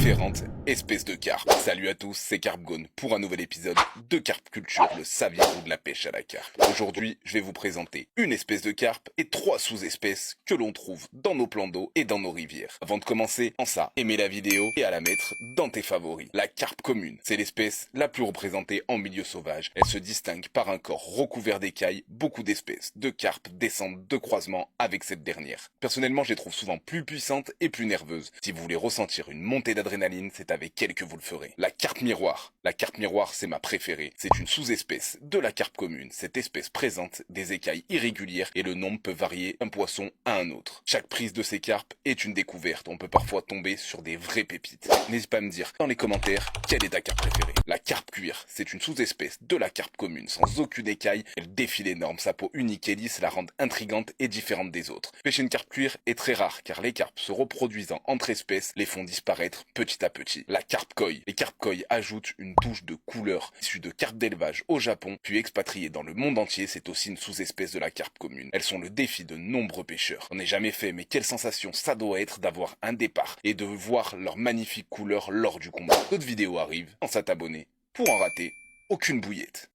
différentes espèces de carpes. Salut à tous, c'est Carpgone pour un nouvel épisode de Carp Culture, le saviez-vous de la pêche à la carpe. Aujourd'hui, je vais vous présenter une espèce de carpe et 3 sous-espèces que l'on trouve dans nos plans d'eau et dans nos rivières. Avant de commencer, pense à aimer la vidéo et à la mettre dans tes favoris. La carpe commune, c'est l'espèce la plus représentée en milieu sauvage. Elle se distingue par un corps recouvert d'écailles. Beaucoup d'espèces de carpes descendent de croisements avec cette dernière. Personnellement, je les trouve souvent plus puissantes et plus nerveuses. Si vous voulez ressentir une montée d'adrénaline, c'est avec elle que vous le ferez. La carpe miroir. La carpe miroir, c'est ma préférée. C'est une sous-espèce de la carpe commune. Cette espèce présente des écailles irrégulières et le nombre peut varier d'un poisson à un autre. Chaque prise de ces carpes est une découverte. On peut parfois tomber sur des vraies pépites. N'hésite pas à me dire dans les commentaires quelle est ta carpe préférée. La carpe cuir, c'est une sous-espèce de la carpe commune. Sans aucune écaille, elle défie les normes. Sa peau unique et lisse la rend intrigante et différente des autres. Pêcher une carpe cuir est très rare car les carpes se reproduisant entre espèces les font disparaître petit à petit. La carpe koi. Les carpes koi ajoutent une touche de couleur issue de carpes d'élevage au Japon, puis expatriées dans le monde entier. C'est aussi une sous-espèce de la carpe commune. Elles sont le défi de nombreux pêcheurs. On n'est jamais fait, mais quelle sensation ça doit être d'avoir un départ et de voir leur magnifique couleur lors du combat. D'autres vidéos arrivent, pense à t'abonner pour en rater aucune bouillette.